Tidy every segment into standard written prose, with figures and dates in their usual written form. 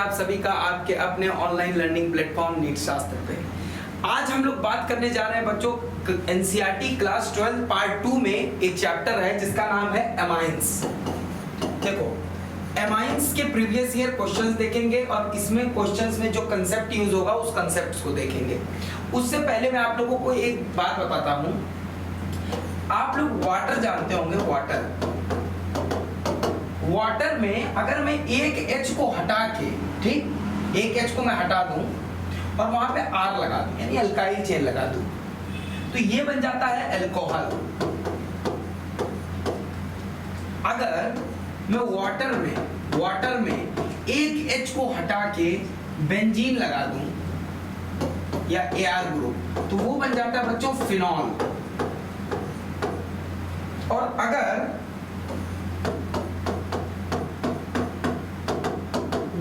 आप सभी का आपके अपने ऑनलाइन लर्निंग प्लेटफॉर्म नीट शास्त्र पे। आज हम लोग बात करने जा रहे हैं बच्चों एनसीईआरटी क्लास 12 पार्ट 2 में एक चैप्टर है जिसका नाम है एमाइंस। देखो एमाइंस के प्रीवियस ईयर क्वेश्चंस देखेंगे और इसमें क्वेश्चंस में जो कंसेप्ट यूज होगा उस कंसेप्ट को देखेंगे। उससे पहले मैं आप लोगों को एक बात बताता हूं। आप लोग वाटर जानते होंगे, वाटर में अगर मैं एक H को हटा के, ठीक, एक H को मैं हटा दूं और वहां पे R लगा दूं यानी अल्काइल चेन लगा दूं तो ये बन जाता है अल्कोहल। अगर मैं वाटर में एक H को हटा के बेंजीन लगा दूं या Ar ग्रुप तो वो बन जाता है बच्चों फिनॉल। और अगर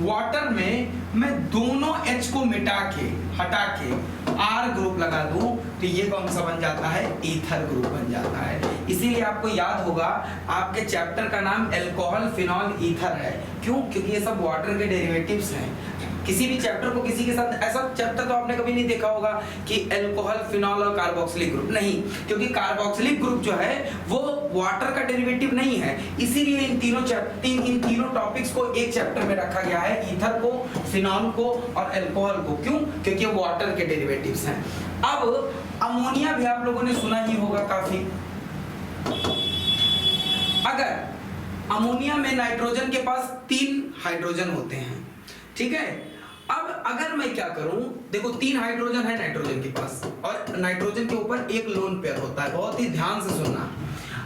वाटर में मैं दोनों H को हटा के R ग्रुप लगा दूं तो ये कौन सा बन जाता है, ईथर ग्रुप बन जाता है। इसीलिए आपको याद होगा आपके चैप्टर का नाम अल्कोहल फिनॉल ईथर है। क्यों? क्योंकि ये सब वाटर के डेरिवेटिव्स हैं। किसी भी चैप्टर को किसी के साथ ऐसा चैप्टर तो आपने कभी नहीं देखा होगा कि अल्कोहल फिनॉल और कार्बोक्सिलिक ग्रुप, नहीं, क्योंकि कार्बोक्सिलिक ग्रुप जो है वो वाटर का डेरिवेटिव नहीं है। इसीलिए इन तीनों टॉपिक्स को एक चैप्टर में रखा गया है, ईथर को, फिनॉल को और अल्कोहल को। क्यों? क्योंकि वाटर के डेरिवेटिव्स हैं। अब अमोनिया भी आप लोगों ने सुना ही होगा काफी। अगर अमोनिया में नाइट्रोजन के पास 3 हाइड्रोजन होते हैं, ठीक है। अब अगर मैं क्या करूं, देखो 3 हाइड्रोजन है नाइट्रोजन के पास और नाइट्रोजन के ऊपर एक लोन पेयर होता है। बहुत ही ध्यान से सुनना।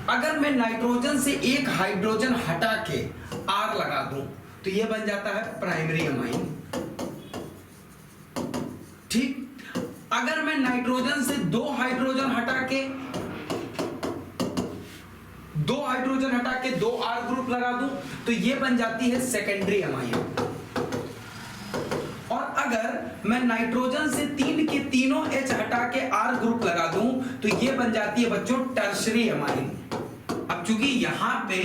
अगर मैं नाइट्रोजन से एक हाइड्रोजन हटा के R लगा दूं तो ये बन जाता है प्राइमरी अमाइन, ठीक। अगर मैं नाइट्रोजन से 2 हाइड्रोजन हटा के 2 R ग्रुप लगा दूं तो ये बन जाती है सेकेंडरी अमाइन। और अगर मैं नाइट्रोजन से 3 के तीनों H हटा के R ग्रुप लगा दूं तो ये बन जाती है बच्चों टर्शरी अमाइन। अब चूंकि यहां पे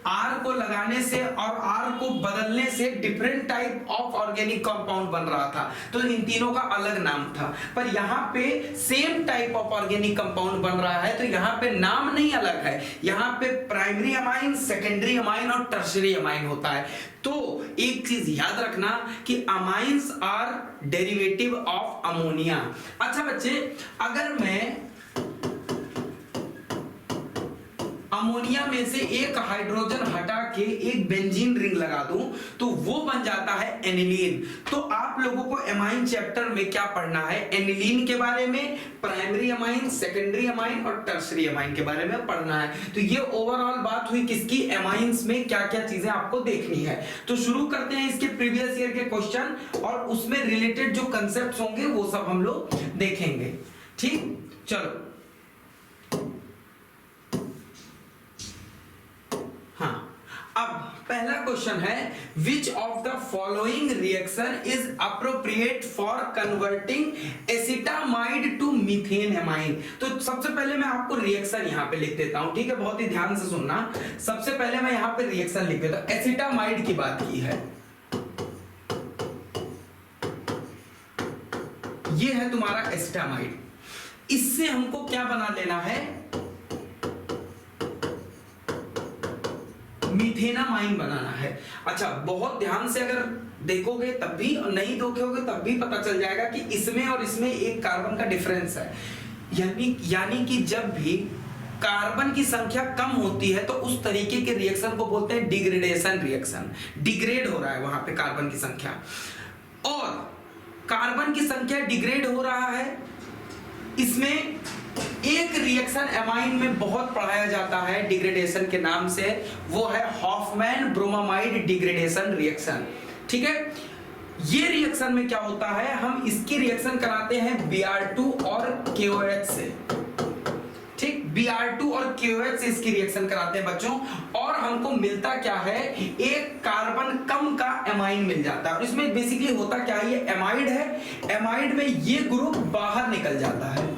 R को लगाने से और R को बदलने से different type of organic compound बन रहा था तो इन तीनों का अलग नाम था, पर यहाँ पे same type of organic compound बन रहा है तो यहाँ पे नाम नहीं अलग है। यहाँ पे प्राइमरी अमाइन, सेकेंडरी अमाइन और टर्शरी अमाइन होता है। तो एक चीज याद रखना कि amines are derivative of ammonia. अच्छा बच्चे, अगर मैं अमोनिया में से एक हाइड्रोजन हटा के एक बेंजीन रिंग लगा दूं तो वो बन जाता है एनिलीन। तो आप लोगों को एमाइन चैप्टर में क्या पढ़ना है, एनिलीन के बारे में, प्राइमरी अमाइन, सेकेंडरी अमाइन और टर्शरी अमाइन के बारे में पढ़ना है। तो ये ओवरऑल बात हुई किसकी, एमाइंस में क्या क्या चीजें आपको देखनी है। तो शुरू करते हैं इसके प्रीवियस ईयर के क्वेश्चन और उसमें रिलेटेड जो कंसेप्ट होंगे वो सब हम लोग देखेंगे, ठीक। चलो अब पहला क्वेश्चन है, which of the following reaction is appropriate for converting acetamide to methane amine. तो सबसे पहले मैं आपको रिएक्शन यहां पे लिख देता हूं, ठीक है, बहुत ही ध्यान से सुनना। सबसे पहले मैं यहां पे रिएक्शन लिख देता हूं। एसिटामाइड की बात की है, ये है तुम्हारा एसिटामाइड। इससे हमको क्या बना लेना है, मीथेनामाइन बनाना है। अच्छा, बहुत ध्यान से अगर देखोगे तब भी और नहीं देखोगे तब भी पता चल जाएगा कि इसमें और इसमें एक कार्बन का डिफरेंस है। यानी कि जब भी कार्बन की संख्या कम होती है तो उस तरीके के रिएक्शन को बोलते हैं डिग्रेडेशन रिएक्शन। डिग्रेड हो रहा है वहां पे कार्बन की संख्या, और कार्बन की संख्या डिग्रेड हो रहा है। इसमें एक रिएक्शन एमाइन में बहुत पढ़ाया जाता है डिग्रेडेशन के नाम से, वो है हॉफमैन ब्रोमामाइड डिग्रेडेशन रिएक्शन, ठीक है। ये रिएक्शन में क्या होता है, हम इसकी रिएक्शन कराते हैं Br2 और KOH से, ठीक। Br2 और KOH से इसकी रिएक्शन कराते हैं बच्चों, और हमको मिलता क्या है, एक कार्बन कम का एमाइन मिल जाता है। और इसमें बेसिकली होता क्या है, ये एमाइड है, एमाइड में ये ग्रुप बाहर निकल जाता है।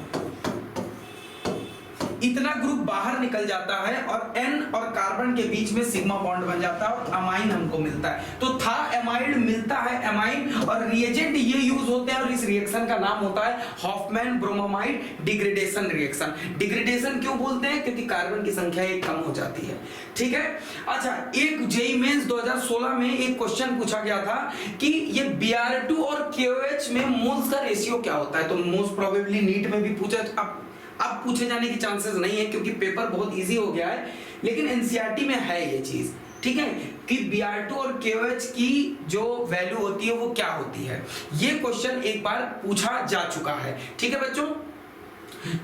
इतना ग्रुप बाहर निकल जाता है और N और कार्बन के बीच में सिग्मा बॉन्ड बन जाता है और अमाइन हमको मिलता है। तो था एमाइड मिलता है अमाइन और रिएजेंट ये यूज होते हैं और इस रिएक्शन का नाम होता है Hoffmann bromamide degradation reaction. Degradation क्यों बोलते हैं? क्योंकि कार्बन की संख्या एक कम हो जाती है। ठीक है। अच्छा, एक जेईई मेंस 2016 में एक क्वेश्चन पूछा गया था कि ये Br2 और KOH में मोल्स का रेशियो क्या होता है। तो मोस्ट प्रोबेबली नीट में भी पूछा, अब पूछे जाने की चांसेस नहीं है क्योंकि पेपर बहुत इजी हो गया है, लेकिन एनसीईआरटी में है ये चीज। ठीक है कि Br2 और KOH की जो वैल्यू होती है वो क्या होती है। ये क्वेश्चन एक बार पूछा जा चुका है। ठीक है बच्चों,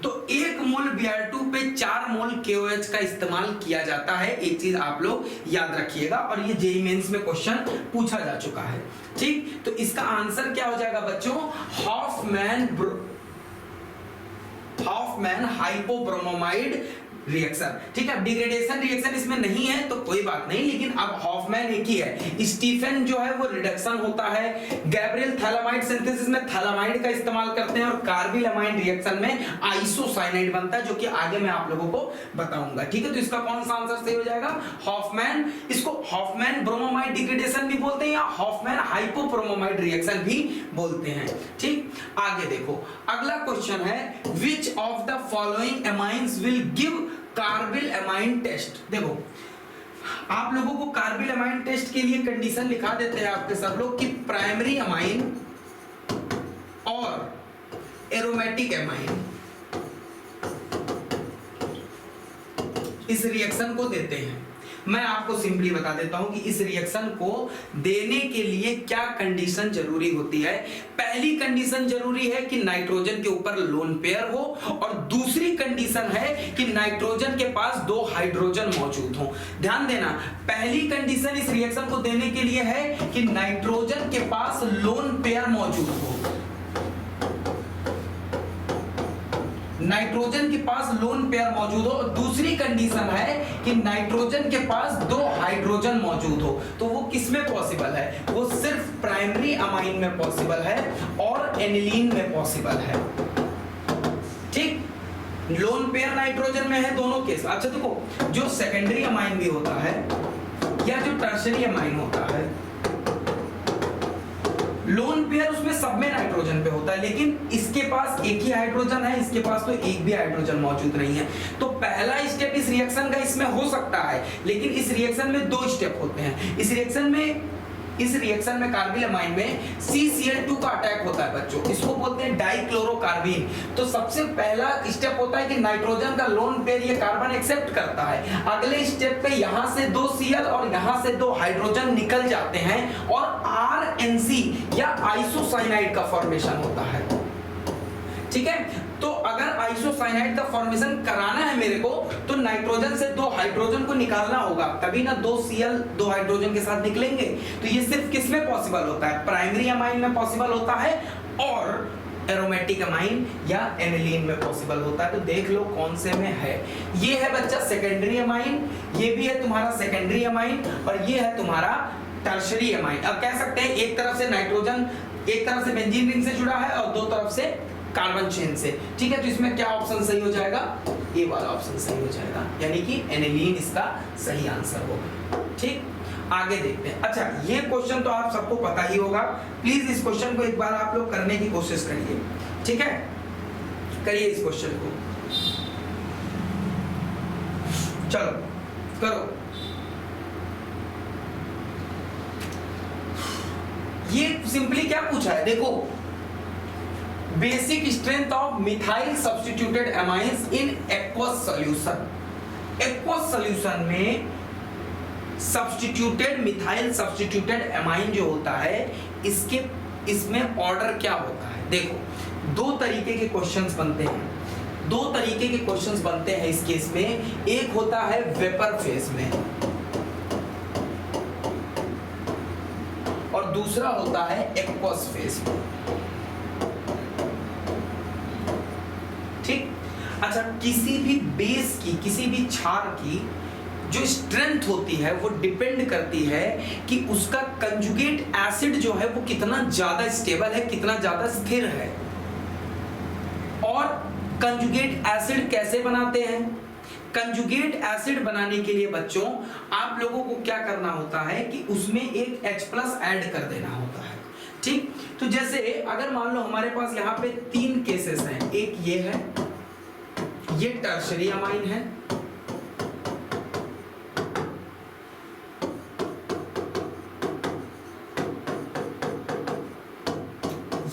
तो 1 मोल Br2 पे 4 मोल KOH का इस्तेमाल किया जाता है। एक चीज आप लोग याद रखिएगा और ये जेईई मेंस में क्वेश्चन पूछा जा चुका है। ठीक, तो इसका आंसर क्या हो जाएगा बच्चों? Hofmann hypobromamide reaction. ठीक है, डिग्रेडेशन रिएक्शन इसमें नहीं है तो कोई बात नहीं, लेकिन अब हॉफमैन एक ही है। स्टीफन जो है वो रिडक्शन होता है। गैब्रियल थैलामाइड सिंथेसिस में थैलामाइड का इस्तेमाल करते हैं और कार्बिलमाइड रिएक्शन में आइसोसाइनाइड बनता है, जो कि आगे मैं आप लोगों को बताऊंगा। ठीक है, तो इसका कौन सा आंसर सही हो जाएगा? हॉफमैन। इसको हॉफमैन ब्रोमोमाइड डिग्रेडेशन भी बोलते हैं या हॉफमैन हाइपोब्रोमोमाइड रिएक्शन भी बोलते हैं। ठीक, आगे देखो, अगला क्वेश्चन है which of the following amines will give carbyl amine test. देखो, आप लोगों को कार्बिल एमाइन टेस्ट के लिए कंडीशन लिखा देते हैं आपके सब लोग कि प्राइमरी एमाइन और एरोमेटिक एमाइन इस रिएक्शन को देते हैं। मैं आपको सिंपली बता देता हूं कि इस रिएक्शन को देने के लिए क्या कंडीशन जरूरी होती है। पहली कंडीशन जरूरी है कि नाइट्रोजन के ऊपर लोन पेयर हो और दूसरी कंडीशन है कि नाइट्रोजन के पास 2 हाइड्रोजन मौजूद हो। ध्यान देना, पहली कंडीशन इस रिएक्शन को देने के लिए है कि नाइट्रोजन के पास लोन पेयर मौजूद हो। नाइट्रोजन के पास लोन पेयर मौजूद हो। दूसरी कंडीशन है कि नाइट्रोजन के पास 2 हाइड्रोजन मौजूद हो। तो वो किस में पॉसिबल है? वो सिर्फ प्राइमरी अमाइन में पॉसिबल है और एनिलीन में पॉसिबल है। ठीक, लोन पेयर नाइट्रोजन में है दोनों केस। अच्छा देखो, जो सेकेंडरी अमाइन भी होता है या जो टर्शियरी अमाइन होता है, लोन पेयर उसमें सब में नाइट्रोजन पे होता है, लेकिन इसके पास एक ही हाइड्रोजन है, इसके पास तो एक भी हाइड्रोजन मौजूद नहीं है। तो पहला स्टेप इस रिएक्शन का इसमें हो सकता है, लेकिन इस रिएक्शन में 2 स्टेप होते हैं। इस रिएक्शन में कार्बिल अमाइन में CCl2 का अटैक होता है बच्चों, इसको बोलते हैं डाइक्लोरोकार्बिन। तो सबसे पहला स्टेप होता है कि नाइट्रोजन का लोन पेयर ये कार्बन एक्सेप्ट करता है। अगले स्टेप पे यहां से 2 Cl और यहां से 2 हाइड्रोजन निकल जाते हैं और RNC या आइसोसाइनाइड का फॉर्मेशन होता है। ठीक है, तो अगर आइसोसाइनाइड का फॉर्मेशन कराना है मेरे को, तो नाइट्रोजन से 2 हाइड्रोजन को निकालना होगा, तभी ना 2 Cl 2 हाइड्रोजन के साथ निकलेंगे। तो ये सिर्फ किस में पॉसिबल होता है? प्राइमरी अमाइन में पॉसिबल होता है और एरोमेटिक अमाइन या एनिलीन में पॉसिबल होता है। तो देख लो कौन से में है। ये है बच्चा सेकेंडरी अमाइन, ये भी है तुम्हारा सेकेंडरी अमाइन और ये है तुम्हारा टर्शियरी अमाइन। अब कह सकते हैं एक तरफ से नाइट्रोजन, एक तरफ से बेंजीन रिंग से जुड़ा है और 2 तरफ से कार्बन चेन से। ठीक है, तो इसमें क्या ऑप्शन सही हो जाएगा? ये वाला ऑप्शन सही हो जाएगा, यानी कि एनिलीन इसका सही आंसर होगा। ठीक, आगे देखते हैं। अच्छा, ये क्वेश्चन तो आप सबको पता ही होगा, प्लीज इस क्वेश्चन को एक बार आप लोग करने की कोशिश करिए। ठीक है, करिए इस क्वेश्चन को, चलो करो। ये सिंपली क्या पूछा है, देखो, basic strength of methyl substituted amines in aqueous solution. Aqueous solution में सब्स्टिट्यूटेड मिथाइल सब्स्टिट्यूटेड एमाइन जो होता है, इसमें ऑर्डर क्या होता है? देखो, 2 तरीके के क्वेश्चंस बनते हैं। 2 तरीके के क्वेश्चंस बनते हैं इस केस में। एक होता है वेपर फेज में और दूसरा होता है एक्वस फेज में। ठीक, अच्छा, किसी भी बेस की, किसी भी क्षार की जो स्ट्रेंथ होती है वो डिपेंड करती है कि उसका कंजुगेट एसिड जो है वो कितना ज्यादा स्टेबल है, कितना ज्यादा स्थिर है। और कंजुगेट एसिड कैसे बनाते हैं? कंजुगेट एसिड बनाने के लिए बच्चों आप लोगों को क्या करना होता है कि उसमें एक H+ ऐड कर देना होता है, ठीक। तो जैसे अगर मान लो हमारे पास यहाँ पे 3 केसेस हैं, एक ये है, ये टर्शरी अमाइन है,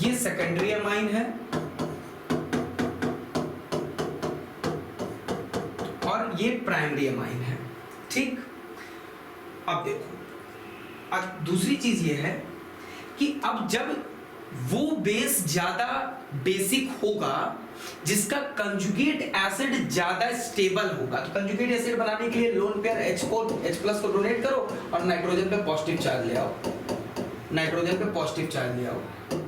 ये सेकेंडरी अमाइन है, और ये प्राइमरी अमाइन है, ठीक। अब देखो, अब दूसरी चीज ये है कि अब जब वो बेस ज्यादा बेसिक होगा जिसका कंजुगेट एसिड ज्यादा स्टेबल होगा, तो कंजुगेट एसिड बनाने के लिए लोन पेयर H को डोनेट करो और नाइट्रोजन पे पॉजिटिव चार्ज ले आओ, नाइट्रोजन पे पॉजिटिव चार्ज ले आओ,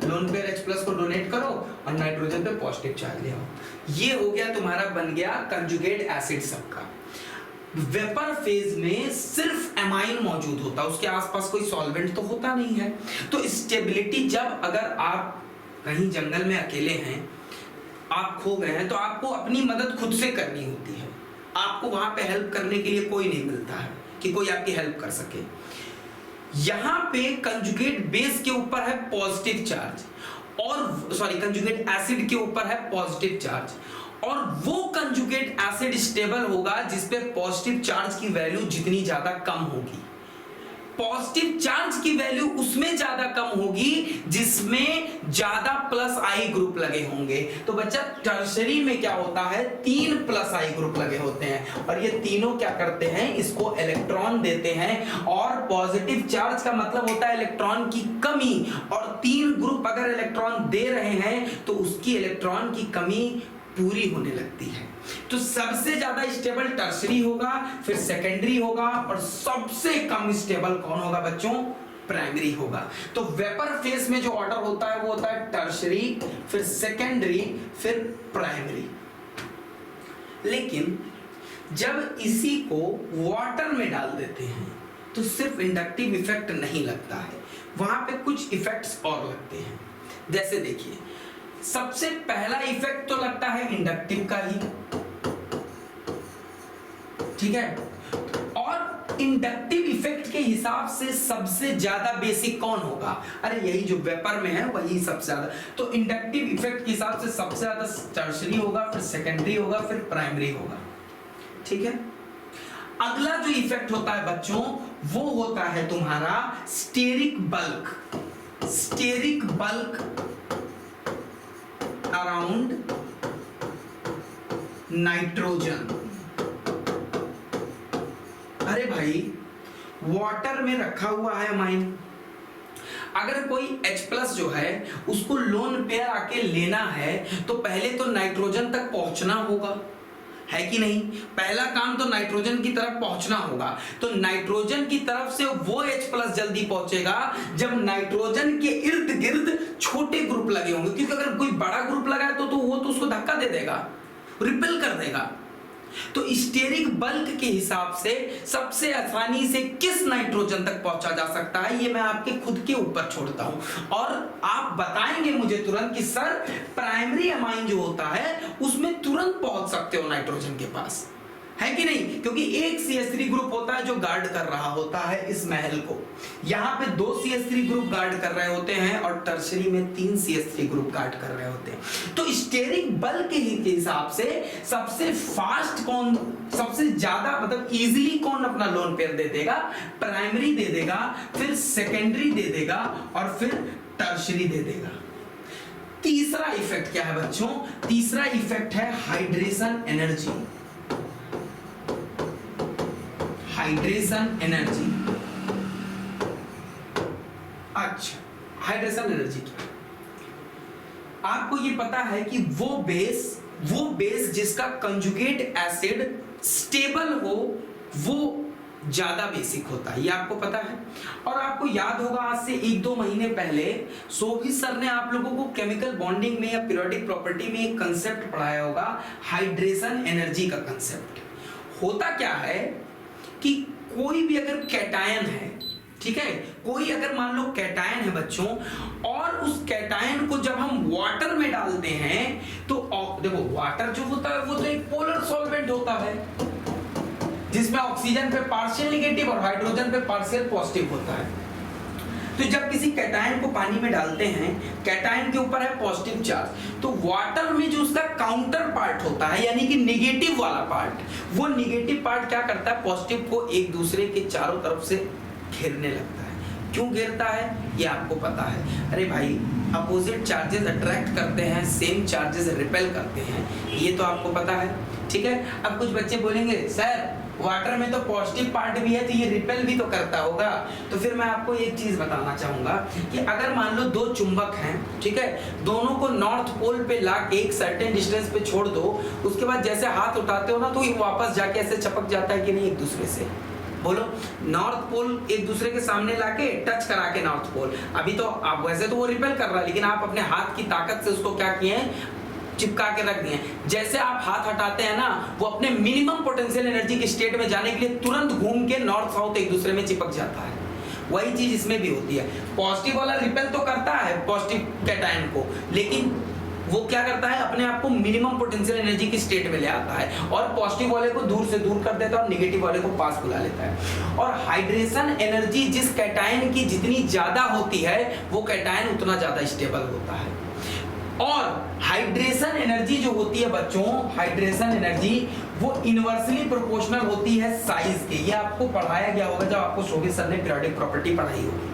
लोन पेयर H+ को डोनेट करो और नाइट्रोजन पे पॉजिटिव चार्ज ले आओ। ये हो गया तुम्हारा, बन गया कंजुगेट एसिड सबका। वेपर फेज में सिर्फ एमाइन मौजूद होता है, उसके आसपास कोई सॉल्वेंट तो होता नहीं है। तो स्टेबिलिटी, जब अगर आप कहीं जंगल में अकेले हैं, आप खो गए हैं, तो आपको अपनी मदद खुद से करनी होती है, आपको वहां पे हेल्प करने के लिए कोई नहीं मिलता है कि कोई आपकी हेल्प कर सके। यहां पे कंजुगेट बेस के ऊपर है पॉजिटिव चार्ज, और सॉरी कंजुगेट एसिड के ऊपर है पॉजिटिव चार्ज, और वो कंजुगेट एसिड स्टेबल होगा जिसपे पॉजिटिव चार्ज की वैल्यू जितनी ज्यादा कम होगी, पॉजिटिव चार्ज की वैल्यू उसमें ज्यादा कम होगी जिसमें ज्यादा +I ग्रुप लगे होंगे। तो बच्चा टर्शरी में क्या होता है, 3 +I ग्रुप लगे होते हैं, और ये तीनों क्या करते हैं, इसको इलेक्ट्रॉन देते हैं, और पॉजिटिव चार्ज का मतलब होता है इलेक्ट्रॉन की कमी, और 3 ग्रुप अगर इलेक्ट्रॉन दे रहे हैं तो उसकी इलेक्ट्रॉन की कमी पूरी होने लगती है। तो सबसे ज्यादा स्टेबल टर्शरी होगा, फिर सेकेंडरी होगा, और सबसे कम स्टेबल कौन होगा बच्चों, प्राइमरी होगा। तो वेपर फेज में जो ऑर्डर होता है वो होता है टर्शरी, फिर सेकेंडरी, फिर प्राइमरी। लेकिन जब इसी को वाटर में डाल देते हैं तो सिर्फ इंडक्टिव इफेक्ट नहीं लगता है, वहां पे कुछ इफेक्ट्स और लगते हैं। जैसे देखिए, सबसे पहला इफेक्ट तो लगता है इंडक्टिव का ही, ठीक है। और इंडक्टिव इफेक्ट के हिसाब से सबसे ज्यादा बेसिक कौन होगा, अरे यही जो वेपर में है वही सबसे ज्यादा। तो इंडक्टिव इफेक्ट के हिसाब से सबसे ज्यादा टर्शरी होगा, फिर सेकेंडरी होगा, फिर प्राइमरी होगा, ठीक है। अगला जो इफेक्ट होता है बच्चों वो होता है तुम्हारा steric bulk, steric bulk around nitrogen. अरे भाई, वाटर में रखा हुआ है अमाइन, अगर कोई H+ जो है उसको लोन पेयर आके लेना है तो पहले तो नाइट्रोजन तक पहुंचना होगा, है कि नहीं। पहला काम तो नाइट्रोजन की तरफ पहुंचना होगा, तो नाइट्रोजन की तरफ से वो H+ जल्दी पहुंचेगा जब नाइट्रोजन के इर्द गिर्द छोटे ग्रुप लगे होंगे, क्योंकि अगर कोई बड़ा ग्रुप लगा है तो वो तो उसको धक्का दे देगा, रिपेल कर देगा। तो स्टेरिक बल्क के हिसाब से सबसे आसानी से किस नाइट्रोजन तक पहुंचा जा सकता है, ये मैं आपके खुद के ऊपर छोड़ता हूं, और आप बताएंगे मुझे तुरंत कि सर प्राइमरी अमाइन जो होता है उसमें तुरंत पहुंच सकते हो नाइट्रोजन के पास, है कि नहीं, क्योंकि एक CH3 ग्रुप होता है जो गार्ड कर रहा होता है इस महल को, यहाँ पे 2 CH3 ग्रुप गार्ड कर रहे होते हैं, और टर्शरी में 3 CH3 ग्रुप गार्ड कर रहे होते हैं। तो स्टेरिक बल्क के हिसाब से सबसे फास्ट कौन, सबसे ज्यादा मतलब इजीली कौन अपना लोन पेयर दे देगा, प्राइमरी दे देगा, फिर सेकेंडरी दे देगा, और फिर टर्शरी दे देगा। तीसरा इफेक्ट क्या है बच्चों, तीसरा इफेक्ट है हाइड्रेशन एनर्जी, हाइड्रेशन एनर्जी। अच्छा, हाइड्रेशन एनर्जी क्या, आपको ये पता है कि वो बेस जिसका कंजुगेट एसिड स्टेबल हो वो ज्यादा बेसिक होता है, ये आपको पता है। और आपको याद होगा आज से 1-2 महीने पहले सोभी सर ने आप लोगों को केमिकल बॉन्डिंग में या पीरियोडिक प्रॉपर्टी में एक कंसेप्ट पढ़ाया होगा, हाइड्रेशन एनर्जी का कंसेप्ट। होता क्या है कि कोई भी अगर कैटायन है, ठीक है। कोई अगर मान लो कैटायन है बच्चों, और उस कैटायन को जब हम वाटर में डालते हैं तो देखो वाटर जो होता है वो तो एक पोलर सॉल्वेंट होता है जिसमें ऑक्सीजन पे पार्शियल नेगेटिव और हाइड्रोजन पे पार्शियल पॉजिटिव होता है। तो जब किसी कैटायन को पानी में डालते हैं, कैटायन के ऊपर है पॉजिटिव चार्ज, तो वाटर में जो उसका काउंटर पार्ट होता है यानी कि नेगेटिव वाला पार्ट, वो नेगेटिव पार्ट क्या करता है, पॉजिटिव को एक दूसरे के चारों तरफ से घेरने लगता है। क्यों घेरता है ये आपको पता है। अरे भाई अपोजिट चार्जेस अट्रैक्ट करते हैं, सेम चार्जेस रिपेल करते हैं, ये तो आपको पता है। ठीक है। अब कुछ बच्चे बोलेंगे सर वाटर में तो पॉजिटिव पार्ट भी है तो ये रिपेल भी तो करता होगा। तो फिर मैं आपको एक चीज बताना चाहूंगा कि अगर मान लो दो चुंबक हैं, ठीक है, दोनों को नॉर्थ पोल पे ला के एक सर्टेन डिस्टेंस पे छोड़ दो, उसके बाद जैसे हाथ उठाते हो ना तो ये वापस जाके ऐसे चपक जाता है कि नहीं एक दूसरे से। बोलो, नॉर्थ पोल एक दूसरे के सामने लाके टच करा के नॉर्थ पोल, अभी तो आप वैसे तो वो रिपेल कर रहा है लेकिन आप अपने हाथ की ताकत से उसको क्या किए हैं, चिपका के रख दिए। जैसे आप हाथ हटाते हैं ना, वो अपने मिनिमम पोटेंशियल एनर्जी की स्टेट में जाने के लिए तुरंत घूम के नॉर्थ साउथ एक दूसरे में चिपक जाता है। वही चीज इसमें भी होती है। पॉजिटिव वाला रिपेल तो करता है पॉजिटिव कैटायन को, लेकिन वो क्या करता है, अपने आप को मिनिमम पोटेंशियल एनर्जी की स्टेट में ले आता है और पॉजिटिव वाले को दूर से दूर कर देता है और नेगेटिव वाले को पास बुला लेता है। और हाइड्रेशन एनर्जी जिस कैटायन की जितनी ज्यादा होती है वो कैटायन उतना ज्यादा स्टेबल होता है। और हाइड्रेशन एनर्जी जो होती है बच्चों, हाइड्रेशन एनर्जी वो इनवर्सली प्रोपोर्शनल होती है साइज के। ये आपको पढ़ाया गया होगा जब आपको शोभित सर ने पीरियोडिक प्रॉपर्टी पढ़ाई होगी।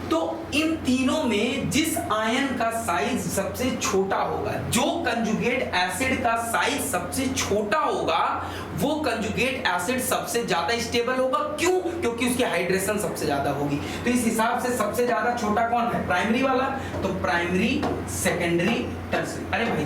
तो इन तीनों में जिस आयन का साइज सबसे छोटा होगा, जो कंजुगेट एसिड का साइज सबसे छोटा होगा, वो कंजुगेट एसिड सबसे ज्यादा स्टेबल होगा। क्यों? क्योंकि उसकी हाइड्रेशन सबसे ज्यादा होगी। तो इस हिसाब से सबसे ज्यादा छोटा कौन है, प्राइमरी वाला। तो प्राइमरी, सेकेंडरी, टर्सरी। अरे भाई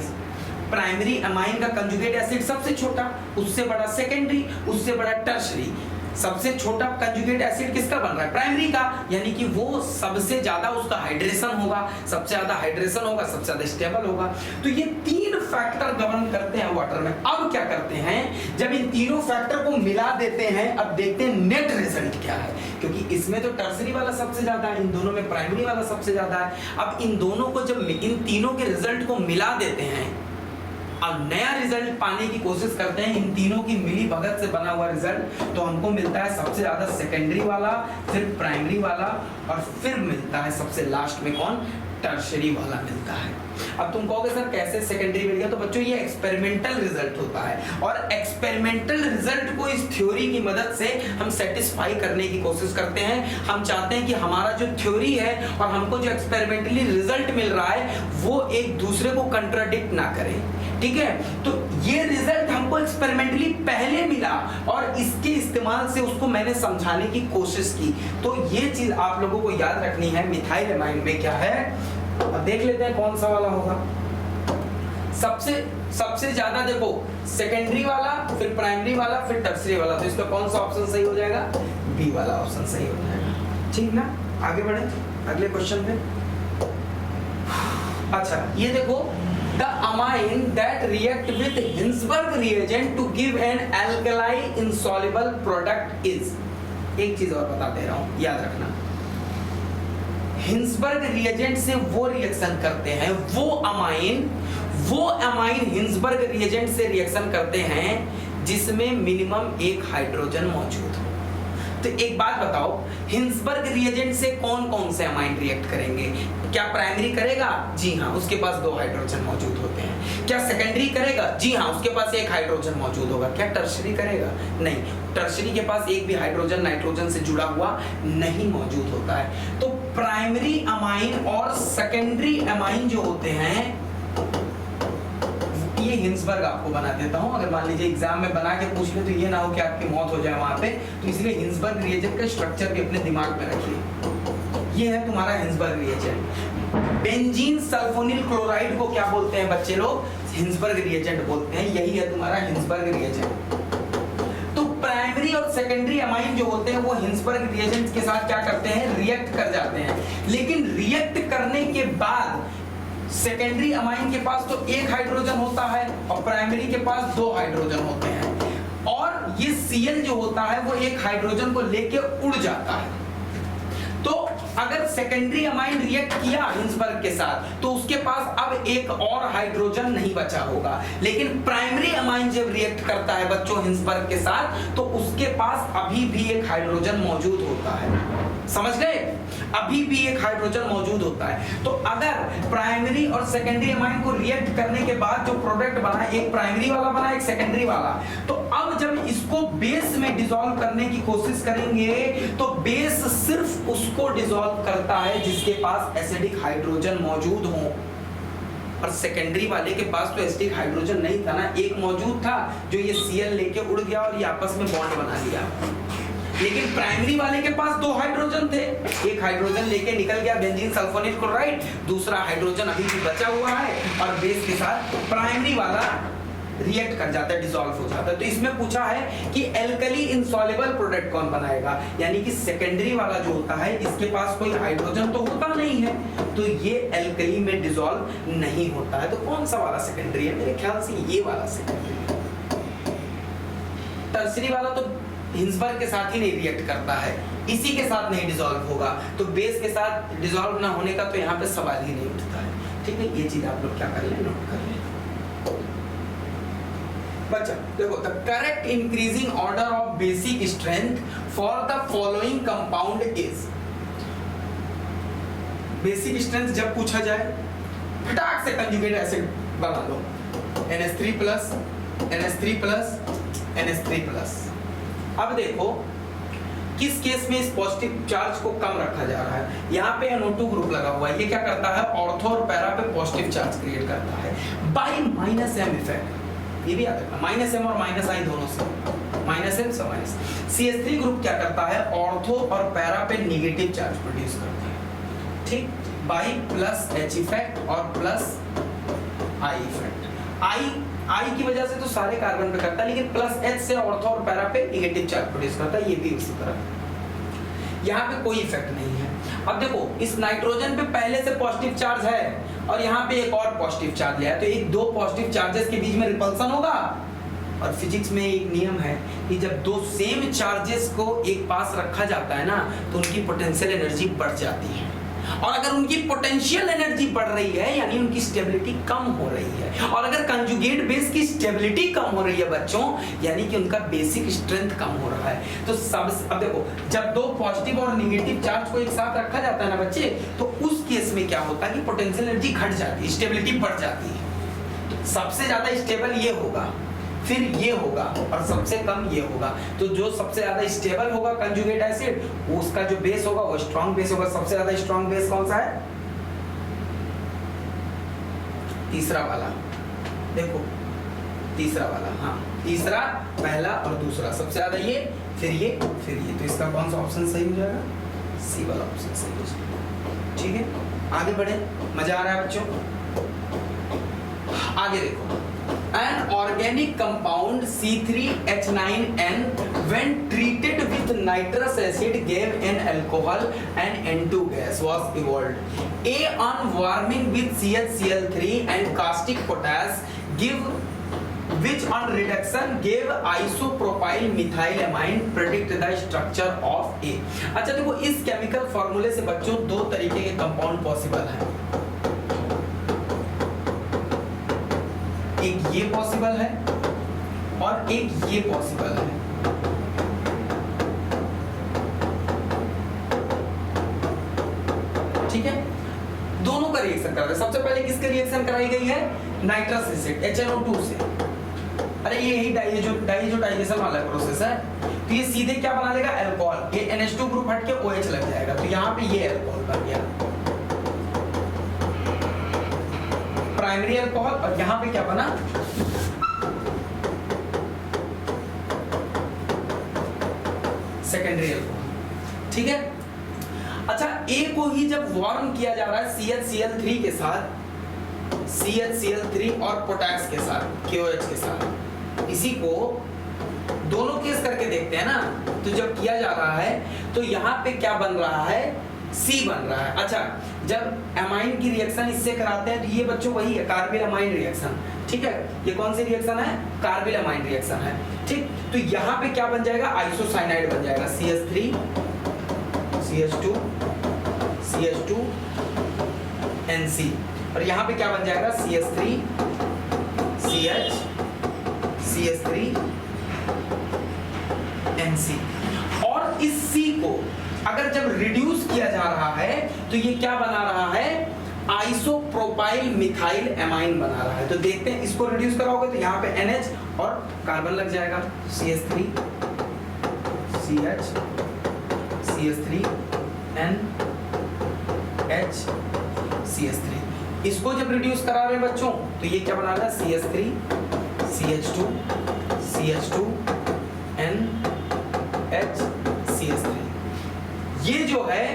प्राइमरी अमाइन का कंजुगेट एसिड सबसे छोटा, उससे बड़ा सेकेंडरी, उससे बड़ा टर्सरी। सबसे छोटा कंजुगेट एसिड किसका बन रहा है, प्राइमरी का, यानी कि वो सबसे ज्यादा उसका हाइड्रेशन होगा, सबसे ज्यादा हाइड्रेशन होगा, सबसे ज्यादा स्टेबल होगा। तो ये तीन फैक्टर गवर्न करते हैं वाटर में। अब क्या करते हैं, जब इन तीनों फैक्टर को मिला देते हैं, अब देखते हैं नेट रिजल्ट क्या है, क्योंकि इसमें तो टर्सरी वाला सबसे ज्यादा है, इन दोनों में प्राइमरी वाला सबसे ज्यादा है। अब इन दोनों को जब इन तीनों के रिजल्ट को मिला देते हैं, अब नया रिजल्ट पाने की कोशिश करते हैं, इन तीनों की मिली भगत से बना हुआ रिजल्ट, तो हमको मिलता है सबसे ज्यादा सेकेंडरी वाला, फिर प्राइमरी वाला, और फिर मिलता है सबसे लास्ट में कौन, टर्शरी वाला मिलता है। अब तुम कहोगे सर कैसे सेकेंडरी मिल गया, तो बच्चों ये एक्सपेरिमेंटल रिजल्ट होता है, और एक्सपेरिमेंटल रिजल्ट को इस थ्योरी की मदद से हम सेटिस्फाई करने की कोशिश करते हैं। हम चाहते हैं कि हमारा जो थ्योरी है और हमको जो एक्सपेरिमेंटली रिजल्ट मिल रहा है वो एक दूसरे को कंट्राडिक्ट ना करे। ठीक है, तो ये रिजल्ट हमको एक्सपेरिमेंटली पहले मिला और इसके इस्तेमाल से उसको मैंने समझाने की कोशिश की। तो ये चीज आप लोगों को याद रखनी है। मिथाइल एमाइन में क्या है, अब देख लेते हैं कौन सा वाला होगा। सबसे ज्यादा देखो सेकेंडरी वाला, फिर प्राइमरी वाला, फिर टर्सरी वाला, तो इसका कौन सा ऑप्शन सही हो जाएगा, बी वाला ऑप्शन सही हो जाएगा। ठीक ना, आगे बढ़े अगले क्वेश्चन पे। अच्छा ये देखो, the amine that react with Hinsberg reagent to give an alkali insoluble product is, एक चीज और बता दे रहा हूं याद रखना, हिंसबर्ग रिएजेंट से वो रिएक्शन करते हैं, वो अमाइन हिंसबर्ग रिएजेंट से रिएक्शन करते हैं जिसमें मिनिमम एक हाइड्रोजन मौजूद हो। तो एक बात बताओ, हिंसबर्ग रिएजेंट से कौन कौन से अमाइन रिएक्ट करेंगे? क्या प्राइमरी करेगा? जी हाँ, उसके पास 2 हाइड्रोजन मौजूद होते हैं। क्या सेकेंडरी करेगा? जी हाँ, उसके पास 1 हाइड्रोजन मौजूद होगा। क्या टर्शरी करेगा? नहीं, टर्शरी के पास एक भी हाइड्रोजन नाइट्रोजन से जुड़ा हुआ नहीं मौजूद होता है। तो प्राइमरी अमाइन और सेकेंडरी अमाइन जो होते हैं, ये हिंसबर्ग आपको बना देता हूं। अगर मान लीजिए एग्जाम में बना के पूछ ले तो ये ना हो कि आपकी मौत हो जाए वहां पे, तो इसलिए हिंसबर्ग रिएजेंट का स्ट्रक्चर भी अपने दिमाग में रखिए। ये है तुम्हारा Hinsberg reagent. Benzene sulphonyl chloride को क्या बोलते हैं बच्चे लोग? हिंसबर्ग रिएजेंट बोलते हैं। यही है तुम्हारा हिंसबर्ग रिएजेंट। तो प्राइमरी और सेकेंडरी अमाइन जो होते हैं वो हिंसबर्ग रिएजेंट के साथ क्या करते हैं, रिएक्ट कर जाते हैं। लेकिन रिएक्ट करने के बाद सेकेंडरी अमाइन के पास तो 1 हाइड्रोजन होता है और प्राइमरी के पास 2 हाइड्रोजन होते हैं। और ये Cl जो होता है वो एक हाइड्रोजन को लेके उड़ जाता है। तो अगर सेकेंडरी अमाइन रिएक्ट किया हिंसबर्ग के साथ तो उसके पास अब एक और हाइड्रोजन नहीं बचा होगा, लेकिन प्राइमरी अमाइन जब रिएक्ट करता है बच्चों हिंसबर्ग के साथ तो उसके पास अभी भी एक हाइड्रोजन मौजूद होता है। समझ गए? अभी भी एक हाइड्रोजन मौजूद होता है। तो अगर प्राइमरी और सेकेंडरी अमाइन को रिएक्ट करने के बाद जो प्रोडक्ट बना, एक प्राइमरी वाला बना एक सेकेंडरी वाला, तो अब जब इसको बेस में डिसॉल्व करने की कोशिश करेंगे तो बेस सिर्फ उसको डिसॉल्व करता है जिसके पास एसिडिक हाइड्रोजन मौजूद हो, और सेकेंडरी वाले के पास तो एसिडिक हाइड्रोजन नहीं था ना, एक मौजूद था जो ये Cl लेके उड़ गया और ये आपस में बॉन्ड बना लिया। लेकिन प्राइमरी वाले के पास दो हाइड्रोजन थे, एक हाइड्रोजन लेके निकल गया बेंजीन सल्फोनेट क्लोराइड, दूसरा हाइड्रोजन अभी भी बचा हुआ है और बेस के साथ प्राइमरी वाला रिएक्ट कर जाता है, डिसॉल्व हो जाता है। तो इसमें पूछा है कि एल्कली इनसॉल्युबल प्रोडक्ट कौन बनाएगा, यानी कि सेकेंडरी वाला जो होता है इसके पास कोई हाइड्रोजन तो होता नहीं है, तो ये एल्कली में डिसॉल्व नहीं होता है। तो कौन सा वाला सेकेंडरी है? मेरे ख्याल से ये वाला सेकेंडरी है। टर्सरी वाला तो हिंसबर्ग के साथ ही नहीं रिएक्ट करता है, इसी के साथ नहीं डिसॉल्व होगा, तो बेस के साथ डिसॉल्व ना होने का तो यहाँ पे सवाल ही नहीं उठता है। ठीक है, ये चीज आप लोग क्या कर लें, नोट कर लें। बच्चा देखो, the correct increasing order of basic strength for the following compound is. Basic strength जब पूछा जाए फटाक से कंजुगेट एसिड बना लो, NH3+, NH3+, NH3+। अब देखो किस केस में इस पॉजिटिव चार्ज को कम रखा जा रहा है, यहाँ पे NO2 ग्रुप लगा हुआ है, ये क्या करता है, ऑर्थो और पैरा पे पॉजिटिव चार्ज क्रिएट करता है बाय -m इफेक्ट। ये भी याद रखना, -m और -i दोनों से, -m से माइनस। CH3 ग्रुप क्या करता है, ऑर्थो और पैरा पे नेगेटिव चार्ज प्रोड्यूस करता है, ठीक, बाय +H इफेक्ट और +I इफेक्ट। I की वजह से तो सारे कार्बन पे करता है, लेकिन +H से ऑर्थो और पैरा पे नेगेटिव चार्ज प्रोड्यूस करता है, ये भी उसी तरह। यहाँ पे कोई इफेक्ट नहीं है। अब देखो इस नाइट्रोजन पे पहले से पॉजिटिव चार्ज है और यहाँ पे एक और पॉजिटिव चार्ज लिया है, तो एक दो पॉजिटिव चार्जेस के बीच में रिपल्सन होगा। और फिजिक्स में एक नियम है कि जब दो सेम चार्जेस को एक पास रखा जाता है ना तो उनकी पोटेंशियल एनर्जी बढ़ जाती है, और अगर उनकी पोटेंशियल एनर्जी बढ़ रही है यानी उनकी स्टेबिलिटी कम हो रही है, और अगर कंजुगेट बेस की स्टेबिलिटी कम हो रही है बच्चों यानी कि उनका बेसिक स्ट्रेंथ कम हो रहा है। तो सब अब देखो, जब दो पॉजिटिव और नेगेटिव चार्ज को एक साथ रखा जाता है ना बच्चे, तो उस केस में क्या होता है कि पोटेंशियल एनर्जी घट जाती है, स्टेबिलिटी बढ़ जाती है। तो सबसे ज्यादा स्टेबल ये होगा, फिर ये होगा और सबसे कम ये होगा। तो जो सबसे ज्यादा स्टेबल होगा कंजुगेट एसिड, उसका जो बेस होगा वो स्ट्रॉन्ग बेस होगा। सबसे ज्यादा स्ट्रॉन्ग बेस कौन सा है, तीसरा वाला, देखो तीसरा वाला, हाँ तीसरा, पहला और दूसरा, सबसे ज्यादा ये, फिर ये, फिर ये। तो इसका कौन सा ऑप्शन सही हो जाएगा, सी वाला ऑप्शन सही हो जाएगा। ठीक है, आगे बढ़े, मजा आ रहा है बच्चों? आगे देखो, an organic compound C3H9N when treated with nitrous acid gave an alcohol and N2 gas was evolved. A on warming with CHCl3 and caustic potash give which on reduction gave isopropyl methylamine predict the structure of A। अच्छा देखो, इस chemical फॉर्मूले से बच्चों दो तरीके के compound possible हैं, एक ये पॉसिबल है और एक ये पॉसिबल है। ठीक है, दोनों का रिएक्शन करा रहे हैं। सबसे पहले किसके रिएक्शन कराई गई है, नाइट्रस एसिड HNO2 से। अरे ये ही डाइजेशन वाला प्रोसेस है, तो ये सीधे क्या बना लेगा, अल्कोहल। ये NH2 ग्रुप हट के OH लग जाएगा, तो यहाँ पे ये अल्कोहल बन गया, प्राइमरी अल्कोहल। और यहाँ पे क्या बना, सेकेंडरी अल्कोहल। ठीक है, अच्छा ए को ही जब वार्म किया जा रहा है CHCl3 के साथ, CHCl3 और पोटैश के साथ, KOH के साथ, इसी को दोनों केस करके देखते हैं ना। तो जब किया जा रहा है तो यहाँ पे क्या बन रहा है, सी बन रहा है। अच्छा, जब एमाइन की रिएक्शन इससे कराते हैं तो ये बच्चों वही है, कार्बिल अमाइन रिएक्शन। ठीक है, ये कौन सी रिएक्शन है? कार्बिल अमाइन रिएक्शन है। ठीक, तो यहाँ पे क्या बन जाएगा? आइसोसाइनाइड बन जाएगा, CH3 CH2 CH2 NC, और यहाँ पे क्या बन जाएगा? CH3 CH CH3 NC। और इस C को अगर जब रिड्यूस किया जा रहा है तो ये क्या बना रहा है? आइसोप्रोपाइल मिथाइल एमाइन बना रहा है। तो देखते हैं, इसको रिड्यूस कराओगे तो यहाँ पे NH और कार्बन लग जाएगा, CH3 CH CH3 NH CH3। इसको जब रिड्यूस करा रहे हैं बच्चों तो ये क्या बना रहा है? CH3 CH2 CH2 NH CH3। ये जो है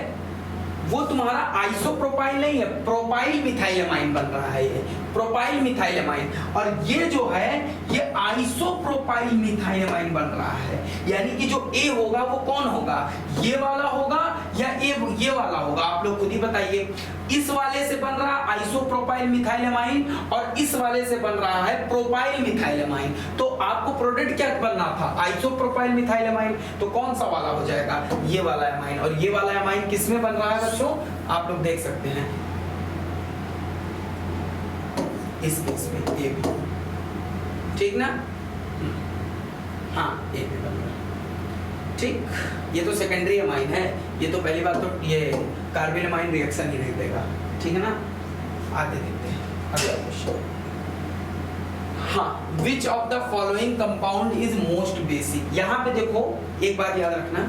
वो तुम्हारा आइसोप्रोपाइल नहीं है, प्रोपाइल मिथाइलमाइन बन रहा है, ये प्रोपाइल मिथाइलमाइन। और ये जो है ये आइसोप्रोपाइल मिथाइलमाइन बन रहा है। यानी कि जो A होगा वो कौन होगा? ये वाला होगा या ये वाला होगा? आप लोग खुद ही बताइए। इस वाले से बन रहा आइसोप्रोपाइल मिथाइलमाइन और इस वाले से बन रहा है प्रोपाइल मिथाइलमाइन। तो आपको प्रोडक्ट क्या बनना था? आइसोप्रोपाइल मिथाइलमाइन। तो कौन सा वाला हो जाएगा? ये वाला एमाइन। और ये वाला एमाइन किस में बन रहा है बच्चों? आप लोग देख सकते हैं इस केस में A भी, ठीक ना? हाँ, A भी बन रहा है। ठीक, ये तो सेकेंडरी अमाइन है। ये तो पहली बात तो ये कार्बिल अमाइन रिएक्शन ही नहीं देगा, ठीक है ना? आगे देखते हैं अगला क्वेश्चन। हाँ, विच of the following compound is most basic? यहाँ पे देखो, एक बात याद रखना,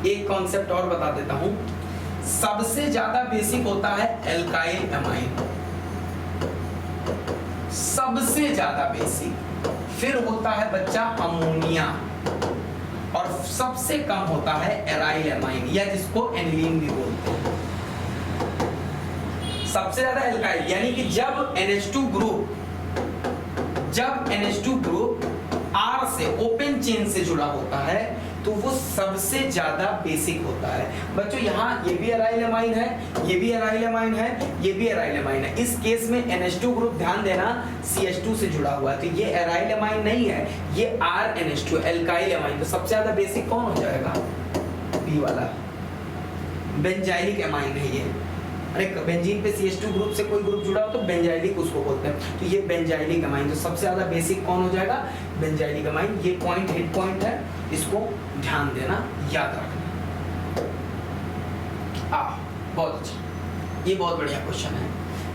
एक कॉन्सेप्ट और बता देता हूं। सबसे ज्यादा बेसिक होता है एल्काइल अमाइन, सबसे ज्यादा बेसिक। फिर होता है बच्चा अमोनिया, और सबसे कम होता है एराइल अमाइन, या जिसको एनिलीन भी बोलते हैं। सबसे ज्यादा एल्काइल, यानी कि जब NH2 ग्रुप R से ओपन चेन से जुड़ा होता है तो वो सबसे ज्यादा बेसिक होता है। बच्चों यहाँ ये भी एराइल अमाइन है, ये भी एराइल अमाइन है, ये भी एराइल अमाइन है। इस केस में NH2 ग्रुप ध्यान देना CH2 से जुड़ा हुआ है, तो ये एराइल अमाइन नहीं है, ये RNH2 एल्काइल अमाइन। तो सबसे ज्यादा बेसिक कौन हो जाएगा? बी वाला, बेंजाइलिक अमाइन है ये। अरे बेंजीन पे CH2 ग्रुप से कोई ग्रुप जुड़ा हो तो बेंजाइलिक उसको बोलते हैं। तो ये बेंजाइलिक अमाइन, तो सबसे ज्यादा बेसिक कौन हो जाएगा? Benzylic amine. ये पॉइंट हिट पॉइंट है, इसको ध्यान देना, याद रखना। बहुत अच्छा, ये बहुत बढ़िया क्वेश्चन है।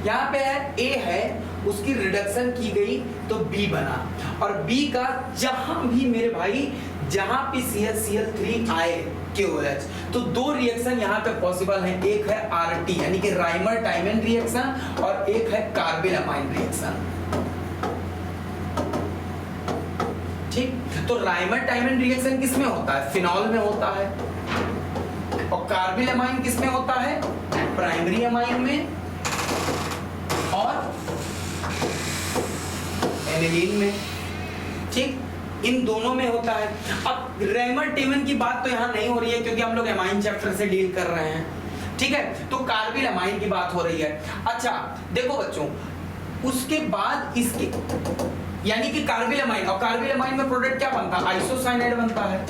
यहाँ पे है A है, उसकी रिडक्शन की गई तो B बना, और B का जहां भी मेरे भाई जहां पे CH3 आए KOH, तो दो रिएक्शन यहाँ पे पॉसिबल है। एक है RT यानी कि राइमर टाइमन रिएक्शन, और एक है कार्बिल अमाइन रिएक्शन। ठीक, तो राइमर टाइमन रिएक्शन किस में होता है? फिनॉल में होता है। और कार्बिल अमाइन किस में होता है? प्राइमरी अमाइन में और एनिलीन में। ठीक, इन दोनों में होता है। अब राइमर टाइमन की बात तो यहाँ नहीं हो रही है क्योंकि हम लोग एमाइन चैप्टर से डील कर रहे हैं, ठीक है? तो कार्बिल अमाइन की बात हो रही है। अच्छा देखो बच्चों, उसके बाद इसके यानी कि कार्बिल अमाइन, और कार्बिल अमाइन में प्रोडक्ट क्या बनता है? आइसोसाइनाइड बनता है,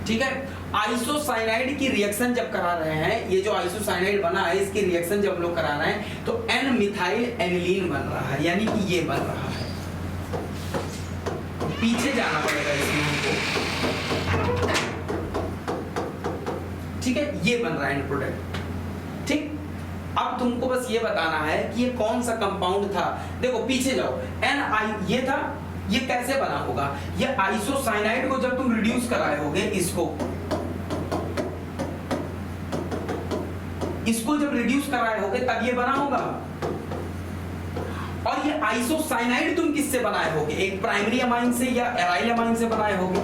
ठीक है? आइसोसाइनाइड की रिएक्शन जब करा रहे हैं, ये जो आइसोसाइनाइड बना है इसकी रिएक्शन जब लोग करा रहे हैं तो एन मिथाइल एनिलीन बन रहा है, यानी कि ये बन रहा है। पीछे जाना पड़ेगा इसमें हमको, ठीक है? ये बन रहा है प्रोडक्ट। ठीक, अब तुमको बस ये बताना है कि ये कौन सा कंपाउंड था। देखो पीछे जाओ, ये था, ये कैसे बना होगा? ये आइसोसाइनाइड को जब तुम रिड्यूस कराए होगे, इसको जब रिड्यूस कराए होगे तब ये बना होगा। और ये आइसोसाइनाइड तुम किससे बनाए होगे? एक प्राइमरी अमाइन से या एराइल अमाइन से बनाए होगे,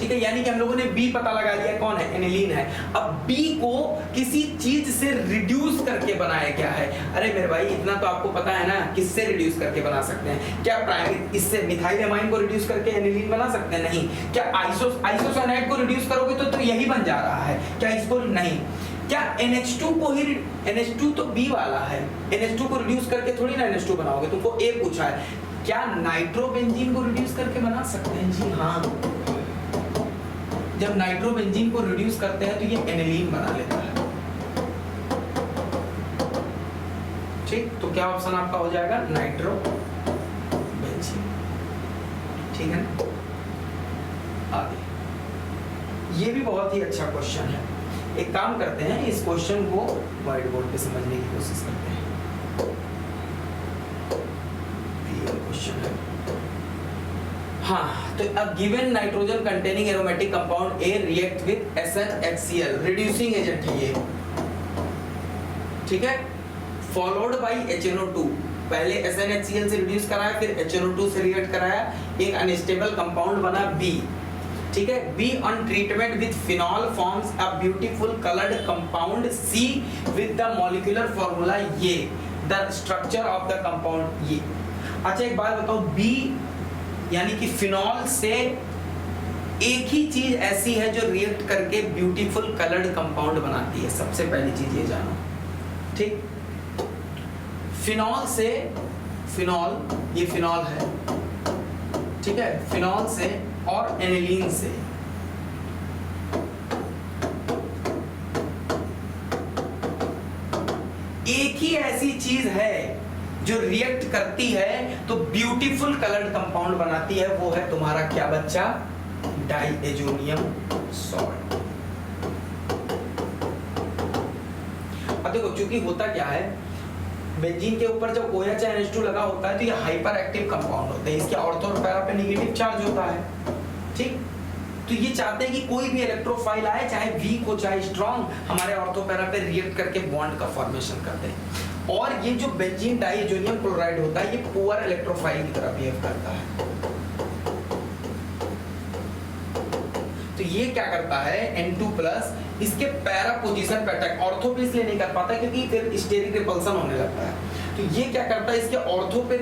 ठीक है, यानी कि हम लोगों ने बी पता लगा लिया कौन है, एनिलीन है। अब बी को किसी चीज से रिड्यूस करके बनाया गया है। अरे मेरे भाई इतना तो आपको पता है ना, किससे रिड्यूस करके बना सकते हैं? क्या प्राइमरी इससे मिथाइल एमाइन को रिड्यूस करके एनिलीन बना सकते हैं? नहीं। क्या आइसोसाइनाइड को रिड्यूस करोगे तो यही बन जा रहा है। क्या इसको नहीं? क्या NH2 को ही, NH2 तो बी वाला है, NH2 को रिड्यूस करके थोड़ी ना NH2 बनाओगे। तुमको ए पूछा है, क्या नाइट्रोबेंजीन को रिड्यूस करके बना सकते हैं? जी हाँ, जब नाइट्रोबेंजीन को रिड्यूस करते हैं तो ये एनिलीन बना लेता है। ठीक, तो क्या ऑप्शन आपका हो जाएगा? नाइट्रोबेंजीन। ठीक है, आगे ये भी बहुत ही अच्छा क्वेश्चन है। एक काम करते हैं, इस क्वेश्चन को व्हाइट बोर्ड पे समझने की कोशिश करते हैं। क्वेश्चन है, हाँ, तो a given nitrogen containing aromatic compound A react with SnHCl reducing agent है ये, ठीक है, followed by HNO2। पहले SnHCl से रिड्यूस कराया, फिर HNO2 से रिएक्ट कराया, एक अनस्टेबल कंपाउंड बना B। ठीक है, B on treatment with phenol forms a beautiful colored compound C with the molecular formula ये, the structure of the compound ये। अच्छा एक बात बताओ, B यानी कि फिनॉल से एक ही चीज ऐसी है जो रिएक्ट करके ब्यूटीफुल कलर्ड कंपाउंड बनाती है। सबसे पहली चीज ये जानो, ठीक, फिनॉल से, फिनॉल, ये फिनॉल है, ठीक है, फिनॉल से और एनिलीन से एक ही ऐसी चीज है जो रिएक्ट करती है तो ब्यूटीफुल कलर्ड कंपाउंड बनाती है, वो है तुम्हारा क्या बच्चा? Diazonium salt. अब देखो, चूंकि होता क्या है, बेंजीन के ऊपर जब OH या NH2 लगा होता है तो ये हाइपर एक्टिव कंपाउंड होते हैं, इसके ऑर्थो और पैरा पे नेगेटिव चार्ज होता है। ठीक, तो ये चाहते हैं कि कोई भी इलेक्ट्रोफाइल आए, चाहे वीक हो चाहे स्ट्रॉन्ग, हमारे ऑर्थो पैरा पे रिएक्ट करके बॉन्ड का फॉर्मेशन करते हैं। और ये जो बेंजीन डाइएजोनियम क्लोराइड होता है, ये पुअर इलेक्ट्रोफाइल की तरह बिहेव करता है। तो ये क्या करता है, N2+ इसके पैरा पोजीशन पे अटैक, ऑर्थो पे इसलिए नहीं कर पाता क्योंकि फिर स्टेरिक रिपल्सन होने लगता है। तो ये क्या करता है, इसके ऑर्थो पे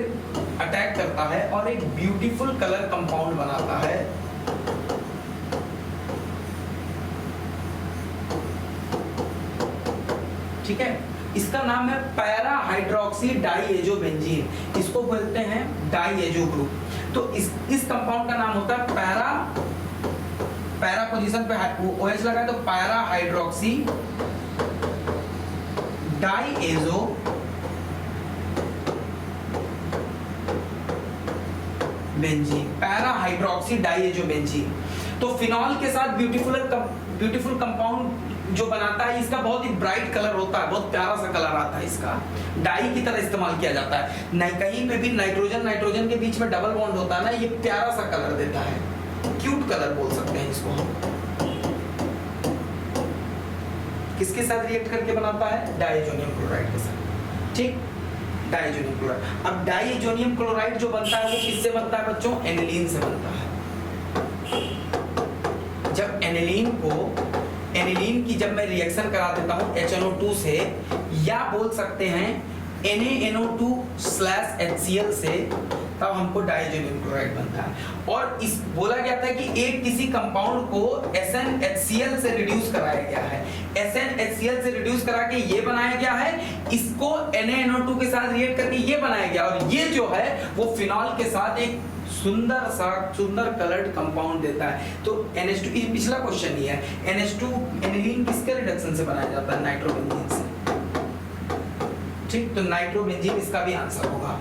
अटैक करता है और एक ब्यूटीफुल कलर कंपाउंड बनाता है। ठीक है, इसका नाम है पैरा हाइड्रोक्सी डाइएजोबेंजीन, इसको बोलते हैं डाइएजो ग्रुप। तो इस कंपाउंड का नाम होता है पैरा पोजीशन पे OH लगा तो para hydroxy diazo benzene, para hydroxy diazobenzene. तो फिनॉल के साथ ब्यूटीफुल कंपाउंड जो बनाता है, इसका बहुत ही ब्राइट कलर होता है, बहुत प्यारा सा कलर आता है, इसका डाई की तरह इस्तेमाल किया जाता है। नहीं, कहीं पे भी नाइट्रोजन के बीच में डबल बॉन्ड होता है ना, ये प्यारा सा कलर देता है, क्यूट कलर बोल सकते हैं इसको हम। किसके साथ रिएक्ट करके बनाता है? डाइएजोनियम क्लोराइड के साथ। ठीक, डाइएजोनियम क्लोराइड। अब डाइएजोनियम क्लोराइड जो बनता है वो किससे बनता है बच्चों? एनिलीन से बनता है। जब एनिलीन की जब मैं रिएक्शन करा देता हूं HNO2 से, या बोल सकते हैं NaNO2/HCl से, तब हमको डाइएजोनियम क्लोराइड बनता है। और इस बोला गया था कि एक किसी कंपाउंड को SnHCl से रिड्यूस कराया गया है, SnHCl से रिड्यूस करा के ये बनाया गया है, इसको NaNO2 के साथ रिएक्ट करके ये बनाया गया, और ये जो है वो फिनॉल के साथ एक सुंदर कलर्ड कंपाउंड देता है। तो NH2, ये पिछला क्वेश्चन ही है, NH2 एनिलीन किसके रिडक्शन से बनाया जाता है? नाइट्रोबेंजीन से। ठीक, तो नाइट्रोबेंजीन इसका भी आंसर होगा।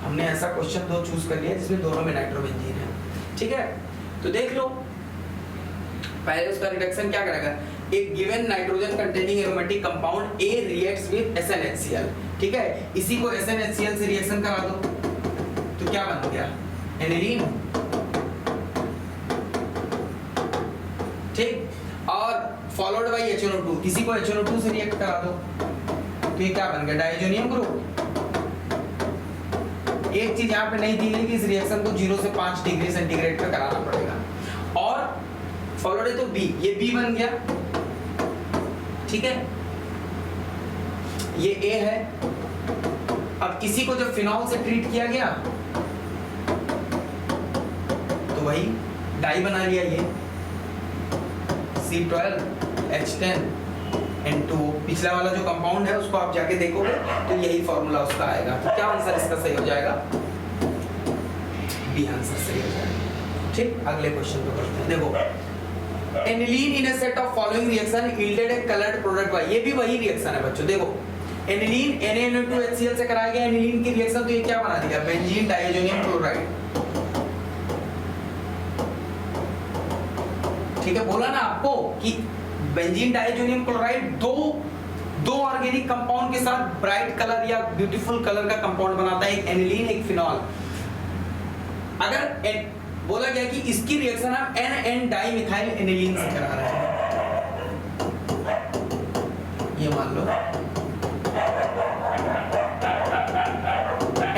हमने ऐसा क्वेश्चन 2 चूज कर लिया जिसमें दोनों में नाइट्रोबेंजीन है। ठीक है, तो देख लो पहले उसका रिडक्शन क्या करेगा। एक given nitrogen containing aromatic compound A reacts with SnHCl। ठीक है, इसी को SnHCl से रिएक्शन करा दो तो क्या बन गया? एनिलीन। ठीक, और फॉलोड बाय HNO2, किसी को HNO2 से रिएक्ट करा दो तो ये क्या बन गया? Diazonium group. एक चीज यहाँ पे नहीं दी गई कि इस रिएक्शन को 0 से 5 डिग्री सेंटीग्रेड पे कराना पड़ेगा। फॉलोड है तो बी, ये बी बन गया, ठीक है, ये ए है। अब इसी को जब फिनॉल से ट्रीट किया गया तो वही डाई बना लिया, ये C12H10 N2O। पिछला वाला जो कंपाउंड है उसको आप जाके देखोगे तो यही फॉर्मूला उसका आएगा। तो क्या आंसर इसका सही हो जाएगा? बी आंसर सही हो जाएगा। ठीक, अगले क्वेश्चन पे बढ़ते हैं। देखो, aniline in a set of following reaction yielded a coloured product by, ये भी वही रिएक्शन है बच्चों। देखो, एनिलीन NaNO2HCl से कराया गया एनिलीन की रिएक्शन, तो ये क्या बना दिया? Benzene diazonium chloride. ठीक है, बोला ना आपको कि बेंजीन डाइएजोनियम क्लोराइड दो ऑर्गेनिक कंपाउंड के साथ ब्राइट कलर या ब्यूटीफुल कलर का कंपाउंड बनाता है, एक एनिलीन एक फिनॉल। अगर बोला गया कि इसकी रिएक्शन हम NN डाइमिथाइल एनिलीन से करा रहे हैं, ये मान लो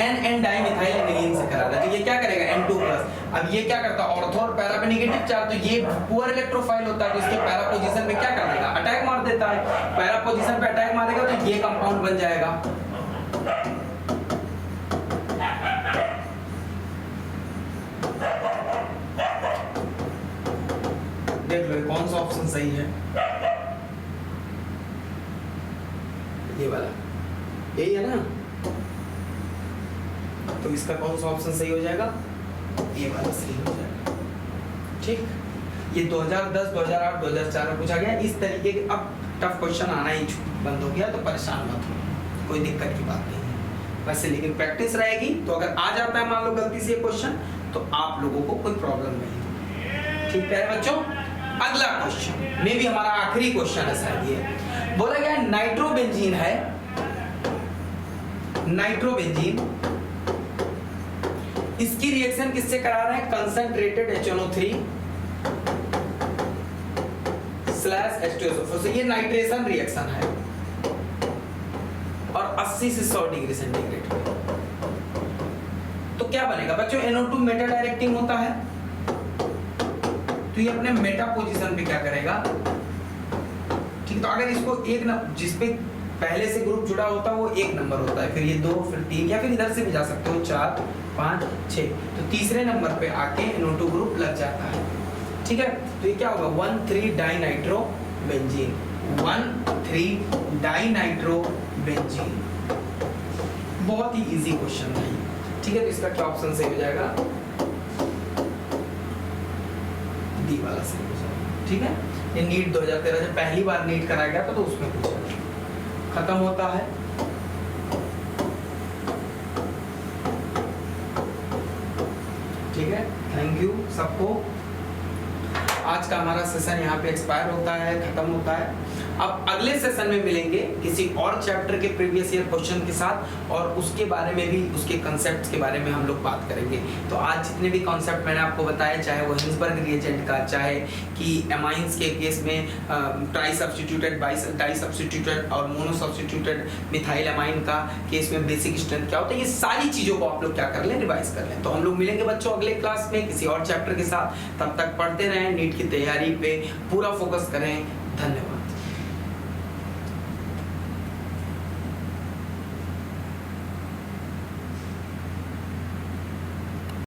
NN डाइमिथाइल एनिलीन से करा रहा है, तो ये क्या करेगा? N2+। अब ये क्या करता है? ऑर्थो और पैरा पे नेगेटिव चार्ज, तो ये पुअर इलेक्ट्रोफाइल होता है, तो इसके पैरा पोजीशन पे क्या कर देगा? अटैक मार देता है। पैरा पोजीशन पे अटैक मारेगा तो ये कंपाउंड बन जाएगा। देख लो कौन सा ऑप्शन सही है, ये वाला, यही है ना? तो इसका कौन सा ऑप्शन सही हो जाएगा? ये वाला सही हो जाएगा। ठीक, ये 2010, 2008, 2004 में पूछा गया इस तरीके के। अब टफ क्वेश्चन आना ही बंद हो गया तो परेशान मत हो, कोई दिक्कत की बात नहीं है वैसे, लेकिन प्रैक्टिस रहेगी तो अगर आ जाता है मान लो गलती से ये क्वेश्चन, तो आप लोगों को कोई प्रॉब्लम नहीं। ठीक है बच्चों, अगला क्वेश्चन में भी हमारा आखिरी क्वेश्चन है शायद ये। बोला गया नाइट्रोबेंजीन है, नाइट्रोबेंजीन, इसकी रिएक्शन किससे करा रहे हैं? कंसंट्रेटेड HNO3 / H2SO4 से। ये नाइट्रेशन रिएक्शन है और 80 से 100 डिग्री सेंटीग्रेड पे। तो क्या बनेगा बच्चों? NO2 मेटा डायरेक्टिंग होता है, तो ये अपने मेटा पोजीशन पे क्या करेगा? ठीक, तो अगर इसको एक जिसपे पहले से ग्रुप जुड़ा होता है वो 1 नंबर होता है, फिर ये 2, फिर 3, या फिर इधर से भी जा सकते हो 4, 5, 6, तो तीसरे नंबर पे आके NO2 ग्रुप लग जाता है। ठीक है, तो ये क्या होगा? 1,3 डाइनाइट्रोबेंजीन, 1,3 डाइनाइट्रोबेंजीन। बहुत ही इजी क्वेश्चन है। ठीक है, तो इसका क्या ऑप्शन सही हो जाएगा? डी वाला सही हो जाएगा। ठीक है, ये नीट 2013 जब पहली बार नीट कराया गया था तो उसमें पूछा गया। खत्म होता है। ठीक है, थैंक यू सबको। आज का हमारा सेशन यहाँ पे एक्सपायर होता है, खत्म होता है। अब अगले सेशन में मिलेंगे किसी और चैप्टर के प्रीवियस ईयर क्वेश्चन के साथ, और उसके बारे में भी, उसके कॉन्सेप्ट्स के बारे में हम लोग बात करेंगे। तो आज जितने भी कॉन्सेप्ट मैंने आपको बताए, चाहे वो हिंसबर्ग रिएजेंट का, चाहे कि एमाइंस के केस में ट्राई सब्स्टिट्यूटेड, डाई सब्स्टिट्यूटेड और मोनो सब्स्टिट्यूटेड मिथाइल एमाइन का केस में बेसिक स्ट्रेंथ क्या होता है, ये सारी चीज़ों को आप लोग क्या कर लें? रिवाइज कर लें। तो हम लोग मिलेंगे बच्चों अगले क्लास में किसी और चैप्टर के साथ। तब तक पढ़ते रहें, नीट की तैयारी पे पूरा फोकस करें। धन्यवाद।